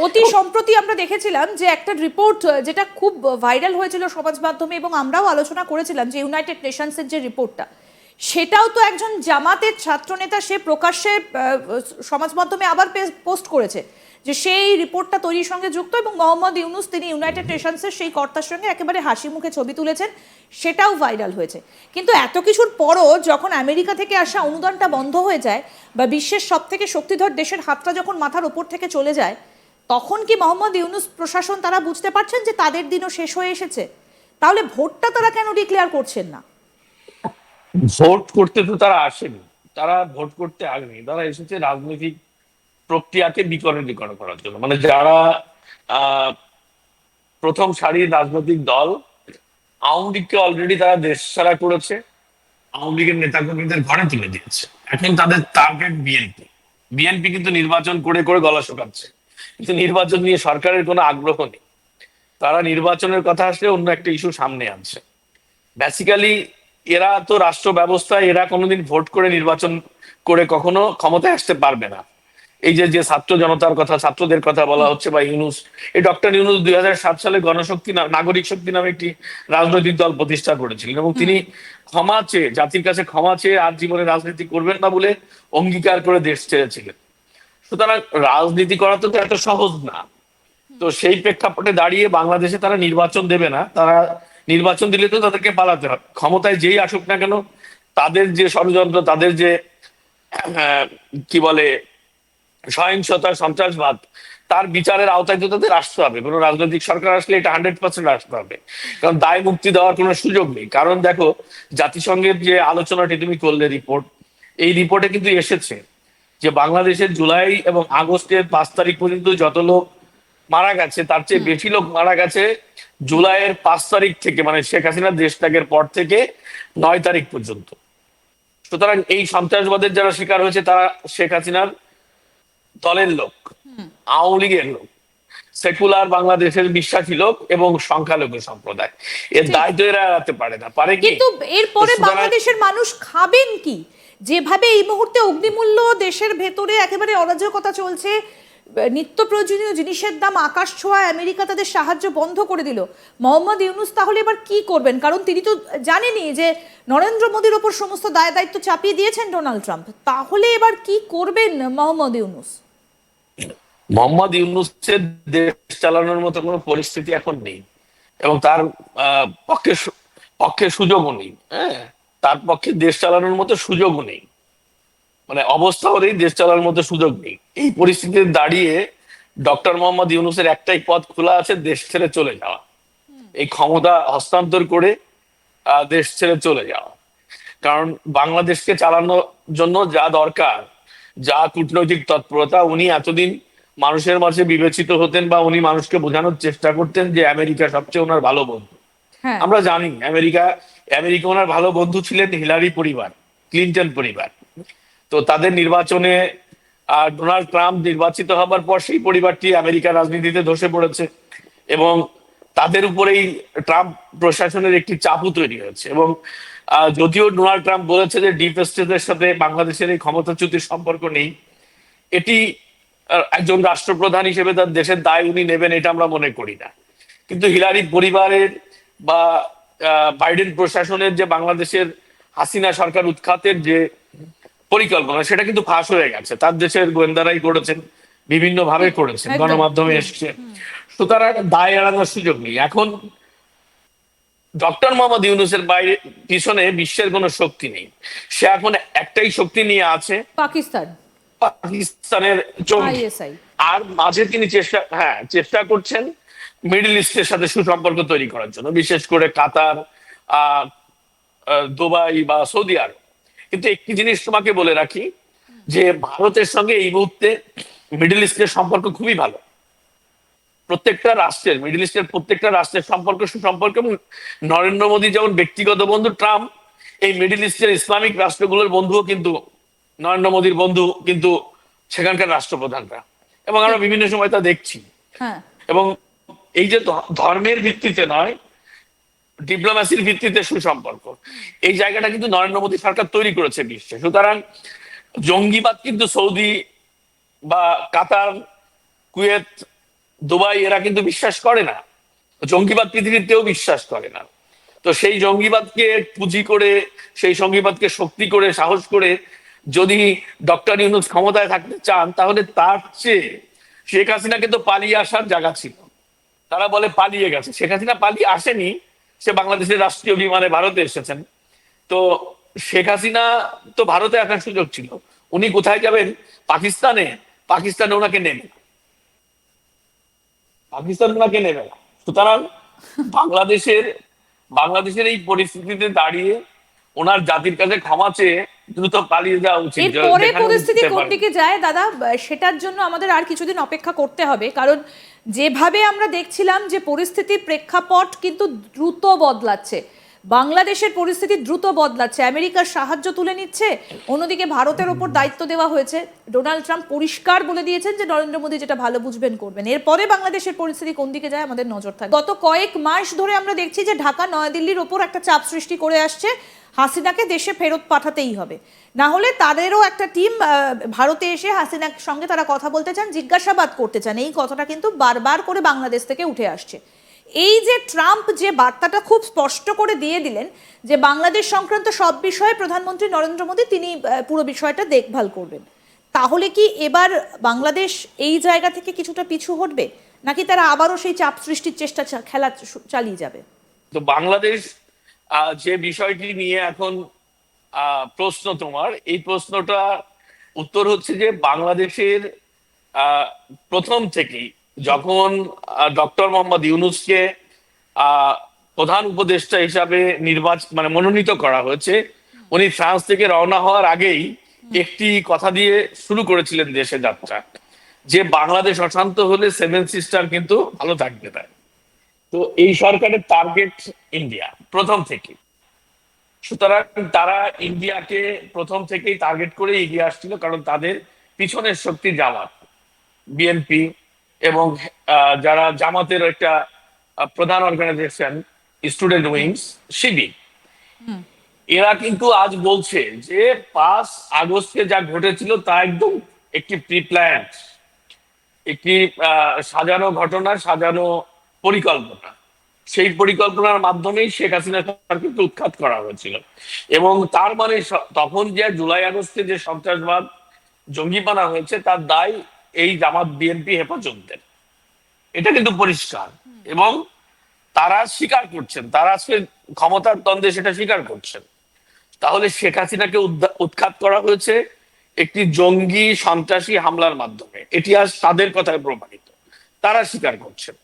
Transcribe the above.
অতি সম্প্রতি আমরা দেখেছিলাম যে একটা রিপোর্ট যেটা খুব ভাইরাল হয়েছিল সমাজ মাধ্যমে এবং আমরাও আলোচনা করেছিলাম, যে ইউনাইটেড নেশনসের যে রিপোর্টটা, সেটাও তো একজন জামাতের ছাত্রনেতা সে প্রকাশ্যে সমাজ মাধ্যমে আবার পোস্ট করেছে যে সেই রিপোর্টটা তৈরির সঙ্গে যুক্ত, এবং মোহাম্মদ ইউনুস তিনি ইউনাইটেড নেশনসের সেই কর্তার সঙ্গে একেবারে হাসি মুখে ছবি তুলেছেন, সেটাও ভাইরাল হয়েছে। কিন্তু এত কিছুর পরও যখন আমেরিকা থেকে আসা অনুদানটা বন্ধ হয়ে যায় বা বিশ্বের সব থেকে শক্তিধর দেশের হাতটা যখন মাথার ওপর থেকে চলে যায়, তখন কি মোহাম্মদ ইউনুস প্রশাসন তারা বুঝতে পারছেন যে তাদের দিনও শেষ হয়ে এসেছে? তাহলে ভোটটা তারা কেন ডিক্লেয়ার করছেন না? ভোট করতে তো তারা আসেনি, তারা ভোট করতে আগেনি, তারা এসেছে রাজনৈতিক প্রক্রিয়াকে বিকেন্দ্রীকরণ করার জন্য। মানে যারা আহ প্রথম সারির রাজনৈতিক দল, আওয়ামী লীগকে অলরেডি তারা দেশ ছাড়া করেছে, আওয়ামী লীগের নেতাকর্মীদের ঘরে তুলে দিয়েছে। এখন তাদের টার্গেট বিএনপি। বিএনপি কিন্তু নির্বাচন করে করে গলা শুকাচ্ছে, কিন্তু নির্বাচন নিয়ে সরকারের কোনো আগ্রহ নেই। তারা নির্বাচনের কথা আসলে অন্য একটা ইস্যু সামনে আনছে। বেসিক্যালি এরা তো রাষ্ট্র ব্যবস্থায়, এরা কোনোদিন ভোট করে নির্বাচন করে কখনো ক্ষমতায় আসতে পারবে না। এই যে যে ছাত্র জনতার কথা, ছাত্রদের কথা বলা হচ্ছে, বা ইউনুস, এই ডক্টর ইউনুস 2007 সালে গণশক্তি নাগরিক শক্তি নামে একটি রাজনৈতিক দল প্রতিষ্ঠা করেছিলেন, এবং তিনি ক্ষমা চেয়ে, জাতির কাছে ক্ষমা চেয়ে আর জীবনে রাজনীতি করবেন না বলে অঙ্গীকার করে দেশ ছেড়েছিলেন। সুতরাং রাজনীতি করা তো এত সহজ না। তো সেই প্রেক্ষাপটে দাঁড়িয়ে বাংলাদেশে তারা নির্বাচন দেবে না। তারা নির্বাচন দিলে তো তাদেরকে পালাতে হবে। ক্ষমতায় যেই আসুক না কেন, তাদের যে ষড়যন্ত্র, তাদের যে কি বলে সহিংসতা, সন্ত্রাসবাদ, তার বিচারের আওতায় তো তাদের আসতে হবে। কোনো রাজনৈতিক সরকার আসলে এটা 100% আসতে হবে, কারণ দায় মুক্তি দেওয়ার কোনো সুযোগ নেই। কারণ দেখো, জাতিসংঘের যে আলোচনাটি তুমি করলে রিপোর্ট, এই রিপোর্টে কিন্তু এসেছে যে বাংলাদেশের জুলাই এবং আগস্টের 5 তারিখ পর্যন্ত যত লোক মারা গেছে, তার চেয়ে বেশি লোক মারা গেছে জুলাইয়ের 5 তারিখ থেকে, মানে শেখ হাসিনা দেশ ত্যাগের পর থেকে 9 তারিখ পর্যন্ত। সুতরাং এই সন্ত্রাসবাদের যারা শিকার হয়েছে তারা শেখ হাসিনার দলের লোক, আওয়ামী লীগের লোক, সেকুলার বাংলাদেশের বিশ্বাসী লোক এবং সংখ্যালঘু সম্প্রদায়। এর ঠিক। দায় তো এরা এড়াতে পারে না, পারে কি? কিন্তু তো এরপরে সুতরাং বাংলাদেশের মানুষ খাবেন কি? যেভাবে এই মুহূর্তে অগ্নিমূল্য দেশের ভেতরে একেবারে অরাজকতা চলছে, নিত্য প্রয়োজনীয় জিনিসের দাম আকাশ ছোঁয়া, আমেরিকা তাদের সাহায্য বন্ধ করে দিল, মোহাম্মদ ইউনুস তাহলে এবার কি করবেন? কারণ তিনি তো জানেনই যে নরেন্দ্র মোদীর ওপর সমস্ত দায় দায়িত্ব চাপিয়ে দিয়েছেন ডোনাল্ড ট্রাম্প। তাহলে এবার কি করবেন মোহাম্মদ ইউনুস? মোহাম্মদ ইউনূসের দেশ চালানোর মতো কোনো পরিস্থিতি এখন নেই, এবং তার পক্ষে পক্ষে সুযোগও নেই। হ্যাঁ, তার পক্ষে দেশ চালানোর মতো সুযোগও নেই, মানে অবস্থাও নেই, দেশ চালানোর মতো সুযোগ নেই। এই পরিস্থিতিতে দাঁড়িয়ে ডক্টর মোহাম্মদ ইউনূসের একটাই পথ খোলা আছে, দেশ ছেড়ে চলে যাওয়া, এই ক্ষমতা হস্তান্তর করে দেশ ছেড়ে চলে যাওয়া। কারণ বাংলাদেশকে চালানোর জন্য যা দরকার, যা কূটনৈতিক তৎপরতা, উনি এতদিন মানুষের মাঝে বিবেচিত হতেন, বা উনি মানুষকে বোঝানোর চেষ্টা করতেন যে আমেরিকা সবচেয়ে ওনার ভালো বন্ধু। হ্যাঁ। আমরা জানি আমেরিকা আমেরিকা ওনার ভালো বন্ধু ছিলেন হিলারি পরিবার, ক্লিনটন পরিবার। তো তাদের নির্বাচনে ডোনাল্ড ট্রাম্প নির্বাচিত হবার পর সেই পরিবারটি আমেরিকার রাজনীতিতে ধসে পড়েছে, এবং তাদের উপরেই ট্রাম্প প্রশাসনের একটি চাপও তৈরি হয়েছে। এবং যদিও ডোনাল্ড ট্রাম্প বলেছে যে ডিপ স্টেটের সাথে বাংলাদেশের এই ক্ষমতাচ্যুতির সম্পর্ক নেই, এটি একজন রাষ্ট্রপ্রধান হিসেবে তার দেশের দায় উনি নেবেন এটা আমরা মনে করি না। কিন্তু হিলারি পরিবারের বা বাইডেন প্রশাসনের যে বাংলাদেশের হাসিনা সরকার উৎখাতের যে পরিকল্পনা, সেটা কিন্তু ফাঁস হয়ে গেছে। তার দেশের গোয়েন্দারাই করেছেন, বিভিন্ন ভাবে করেছেন, একদম। গণমাধ্যমে এসছে। সুতরাং দায় এড়ানোর সুযোগ নেই এখন। ডক্টর মোহাম্মদ ইউনূসের বাইরে পিছনে বিশ্বের কোনো শক্তি নেই। সে এখন একটাই শক্তি নিয়ে আছে, পাকিস্তান। পাকিস্তানের জঙ্গি। আইএসআই। আর মাঝে তিনি চেষ্টা করছেন মিডল ইস্টের সাথে সুসম্পর্ক তৈরি করার জন্য, বিশেষ করে কাতার, আহ দুবাই বা সৌদি আরব। কিন্তু একটি জিনিস তোমাকে বলে রাখি, যে ভারতের সঙ্গে এই মুহূর্তে মিডল ইস্টের সম্পর্ক খুবই ভালো। প্রত্যেকটা রাষ্ট্রের, মিডল ইস্টের প্রত্যেকটা রাষ্ট্রের সম্পর্ক সুসম্পর্ক। এবং নরেন্দ্র মোদী যেমন ব্যক্তিগত বন্ধু, ট্রাম্প এই মিডল ইস্টের ইসলামিক রাষ্ট্রগুলোর বন্ধুও কিন্তু, নরেন্দ্র মোদীর বন্ধু কিন্তু সেখানকার রাষ্ট্রপ্রধানরা। এবং আমরা বিভিন্ন সময় তা দেখছি। হ্যাঁ। এবং এই যে ধর্মের ভিত্তিতে নয়, ডিপ্লোম্যাসির ভিত্তিতে সুসম্পর্ক, এই জায়গাটা কিন্তু নরেন্দ্র মোদী সরকার তৈরি করেছে বিশ্বে। সুতরাং জঙ্গিবাদ কিন্তু সৌদি বা কাতার, কুয়েত দুবাই এরা কিন্তু বিশ্বাস করে না, জঙ্গিবাদ পৃথিবীর কেউ বিশ্বাস করে না। তো সেই জঙ্গিবাদকে পুঁজি করে, সেই জঙ্গিবাদকে শক্তি করে, সাহস করে যদি ডক্টর ইউনূস ক্ষমতায় থাকতে চান, তাহলে তার চেয়ে শেখ হাসিনাকে তো পালিয়ে আসার জায়গা ছিল। তারা বলে পালিয়ে গেছে, শেখ হাসিনা পালিয়ে আসেনি, সে বাংলাদেশের রাষ্ট্রীয় বিমানে ভারতে এসেছেন। তো শেখ হাসিনা তো ভারতে আসার সুযোগ ছিল, উনি কোথায় যাবেন? পাকিস্তানে। পাকিস্তানে ওনাকে নেবে না, পাকিস্তান ওনাকে নেবে না। সুতরাং বাংলাদেশের বাংলাদেশের এই পরিস্থিতিতে দাঁড়িয়ে ওনার জাতির কাছে ক্ষমা চেয়ে দ্রুত পালিয়ে যাওয়া উচিত, এরপরে যেখানে উনি পরিস্থিতি যেতে কোন পারেন। দিকে যায় দাদা, সেটার জন্য আমাদের আর কিছুদিন অপেক্ষা করতে হবে, কারণ যেভাবে আমরা দেখছিলাম যে পরিস্থিতির প্রেক্ষাপট কিন্তু দ্রুত বদলাচ্ছে, বাংলাদেশের পরিস্থিতি দ্রুত বদলাচ্ছে, আমেরিকার সাহায্য তুলে নিচ্ছে, অন্যদিকে ভারতের ওপর দায়িত্ব দেওয়া হয়েছে। ডোনাল্ড ট্রাম্প পরিষ্কার বলে দিয়েছেন যে নরেন্দ্র মোদী যেটা ভালো বুঝবেন করবেন। এরপরে বাংলাদেশের পরিস্থিতি কোন দিকে যায় আমাদের নজর থাকবে। গত কয়েক মাস ধরে আমরা দেখছি যে ঢাকা নয়াদিল্লির ওপর একটা চাপ সৃষ্টি করে আসছে, হাসিনাকে দেশে ফেরত পাঠাতেই হবে, না হলে তাদেরও একটা টিম ভারতে এসে হাসিনার সঙ্গে তারা কথা বলতে চান, জিজ্ঞাসাবাদ করতে চান। এই কথাটা কিন্তু বারবার করে বাংলাদেশ থেকে উঠে আসছে। এই যে ট্রাম্প যে বার্তাটা খুব স্পষ্ট করে দিয়ে দিলেন যে বাংলাদেশ সংক্রান্ত সব বিষয়ে প্রধানমন্ত্রী নরেন্দ্র মোদী তিনি পুরো বিষয়টা দেখভাল করবেন, তাহলে কি এবার বাংলাদেশ এই জায়গা থেকে কিছুটা পিছু হটবে, নাকি তারা আবারও সেই চাপ সৃষ্টির চেষ্টা খেলা চালিয়ে যাবে? তো বাংলাদেশ যে বিষয়টি নিয়ে এখন প্রশ্ন, তোমার এই প্রশ্নটা উত্তর হচ্ছে যে বাংলাদেশের আহ, প্রথম থেকেই যখন ডক্টর মোহাম্মদ ইউনূসকে আহ, প্রধান উপদেষ্টা হিসাবে মানে মনোনীত করা হয়েছে, উনি ফ্রান্স থেকে রওনা হওয়ার আগেই একটি কথা দিয়ে শুরু করেছিলেন দেশে যাত্রা, যে বাংলাদেশ অশান্ত হলে সেভেন সিস্টার কিন্তু ভালো থাকবে না। তো এই সরকারের টার্গেট ইন্ডিয়া প্রথম থেকে। সুতরাং তারা ইন্ডিয়াকে প্রথম থেকেই টার্গেট করে এগিয়ে আসছিল, কারণ তাদের পিছনের শক্তি জামাত, বিএনপি এবং যারা জামাতের একটা প্রধান অর্গানাইজেশন স্টুডেন্ট উইংস, শিবির, এরা কিন্তু আজ বলছে যে 5 আগস্টে যা ঘটেছিল তা একদম একটি প্রি প্ল্যান, একটি সাজানো ঘটনা, সাজানো পরিকল্পনা। সেই পরিকল্পনার মাধ্যমেই শেখ হাসিনা সরকারকে উৎখাত করা হয়েছিল। এবং তার মানে তখন যে জুলাই আগস্টে যে সন্ত্রাসবাদ, জঙ্গিপানা হয়েছে, তার দায় এই জামাত, বিএনপি, হেফাজতদের। এটা কিন্তু পরিষ্কার। এবং তারা স্বীকার করছেন, তারা আজকে ক্ষমতার দ্বন্দ্বে সেটা স্বীকার করছেন। তাহলে শেখ হাসিনাকে উৎখাত করা হয়েছে একটি জঙ্গি সন্ত্রাসী হামলার মাধ্যমে, এটি আজ তাদের কথায় প্রমাণিত, তারা স্বীকার করছেন।